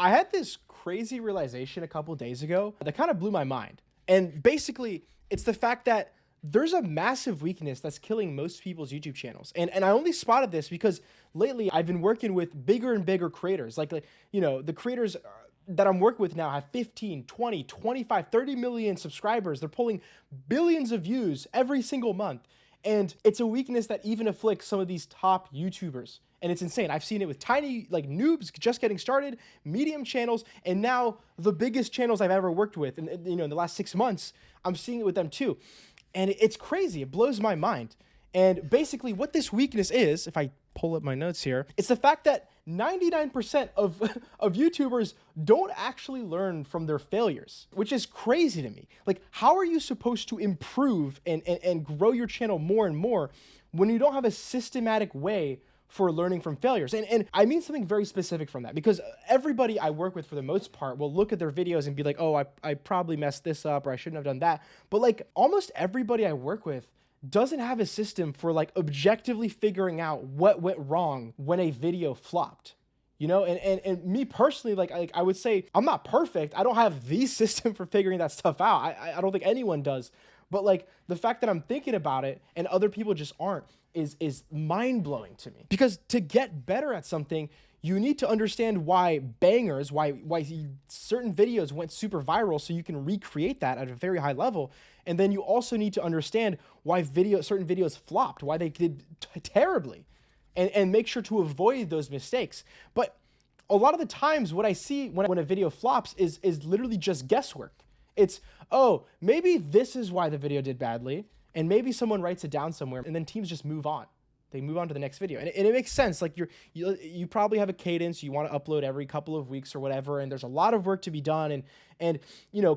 I had this crazy realization a couple days ago that kind of blew my mind. And basically, it's the fact that there's a massive weakness that's killing most people's YouTube channels. And I only spotted this because lately I've been working with bigger and bigger creators. The creators that I'm working with now have 15, 20, 25, 30 million subscribers. They're pulling billions of views every single month. And it's a weakness that even afflicts some of these top YouTubers. And it's insane. I've seen it with tiny, like noobs just getting started, medium channels, and now the biggest channels I've ever worked with. And in the last 6 months, I'm seeing it with them too. And it's crazy. It blows my mind. And basically what this weakness is, if I pull up my notes here, it's the fact that 99% of YouTubers don't actually learn from their failures, which is crazy to me. Like, how are you supposed to improve and grow your channel more and more when you don't have a systematic way for learning from failures? And I mean something very specific from that, because everybody I work with for the most part will look at their videos and be like, oh, I probably messed this up, or I shouldn't have done that. But like almost everybody I work with doesn't have a system for like objectively figuring out what went wrong when a video flopped. And me personally, like I would say I'm not perfect. I don't have the system for figuring that stuff out. I don't think anyone does. But like the fact that I'm thinking about it and other people just aren't is mind-blowing to me. Because to get better at something, you need to understand why certain videos went super viral, so you can recreate that at a very high level. And then you also need to understand why certain videos flopped, why they did terribly, and make sure to avoid those mistakes. But a lot of the times what I see when a video flops is literally just guesswork. It's, oh, maybe this is why the video did badly, and maybe someone writes it down somewhere, and then teams just move on. They move on to the next video. And it makes sense. Like you probably have a cadence. You want to upload every couple of weeks or whatever. And there's a lot of work to be done. And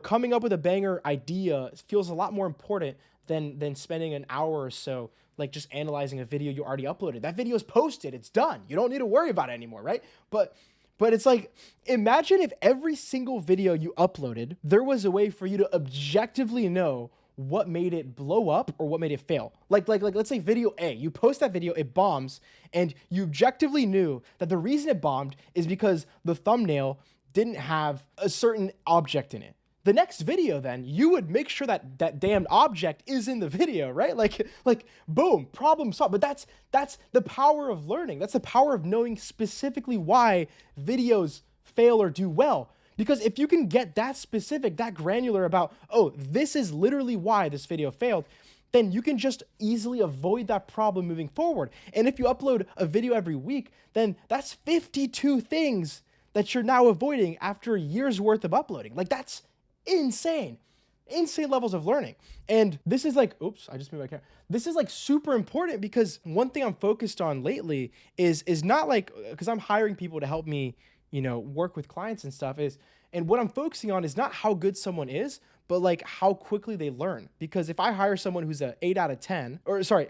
coming up with a banger idea feels a lot more important than spending an hour or so, like just analyzing a video you already uploaded. That video is posted. It's done. You don't need to worry about it anymore, right? But it's like, imagine if every single video you uploaded, there was a way for you to objectively know what made it blow up or what made it fail. Like let's say video A, you post that video, it bombs, and you objectively knew that the reason it bombed is because the thumbnail didn't have a certain object in it. The next video, then, you would make sure that that damned object is in the video, right? Like boom, problem solved. But that's the power of learning. That's the power of knowing specifically why videos fail or do well. Because if you can get that specific, that granular about, oh, this is literally why this video failed, then you can just easily avoid that problem moving forward. And if you upload a video every week, then that's 52 things that you're now avoiding after a year's worth of uploading. Like, that's insane. Insane levels of learning. And this is like, oops, I just moved my camera. This is like super important, because one thing I'm focused on lately is not like, because I'm hiring people to help me work with clients and stuff, and what I'm focusing on is not how good someone is, but like how quickly they learn. Because if I hire someone who's an 8 out of 10,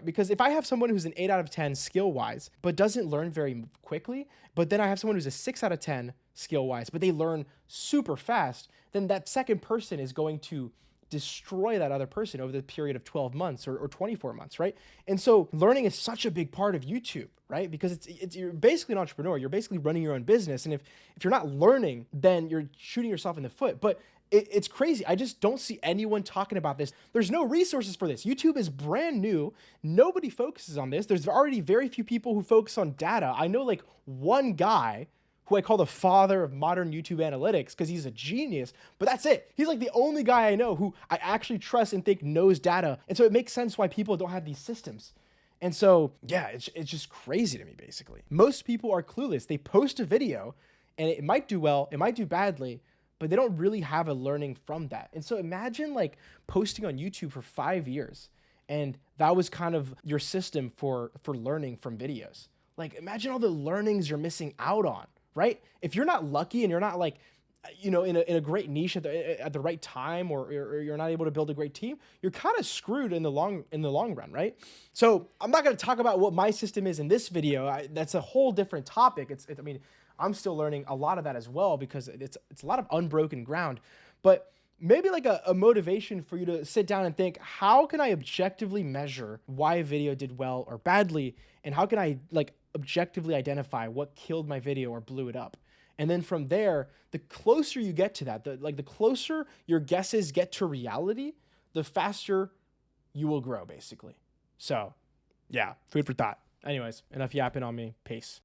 because if I have someone who's an 8 out of 10 skill wise, but doesn't learn very quickly, but then I have someone who's a 6 out of 10 skill wise, but they learn super fast, then that second person is going to destroy that other person over the period of 12 months or 24 months, right? And so learning is such a big part of YouTube, right? Because you're basically an entrepreneur. You're basically running your own business. And if you're not learning, then you're shooting yourself in the foot. But it's crazy. I just don't see anyone talking about this. There's no resources for this. YouTube is brand new. Nobody focuses on this. There's already very few people who focus on data. I know like one guy who I call the father of modern YouTube analytics because he's a genius, but that's it. He's like the only guy I know who I actually trust and think knows data. And so it makes sense why people don't have these systems. And so, yeah, it's just crazy to me, basically. Most people are clueless. They post a video and it might do well, it might do badly, but they don't really have a learning from that. And so imagine like posting on YouTube for 5 years and that was kind of your system for learning from videos. Like, imagine all the learnings you're missing out on. Right? If you're not lucky and you're not like, in a great niche at the right time, or you're not able to build a great team, you're kind of screwed in the long run, right? So I'm not going to talk about what my system is in this video. That's a whole different topic. I mean, I'm still learning a lot of that as well, because it's a lot of unbroken ground. But maybe like a motivation for you to sit down and think, how can I objectively measure why a video did well or badly? And how can I like objectively identify what killed my video or blew it up? And then from there, the closer you get to that, the closer your guesses get to reality, the faster you will grow, basically. So yeah, food for thought. Anyways, enough yapping on me. Peace.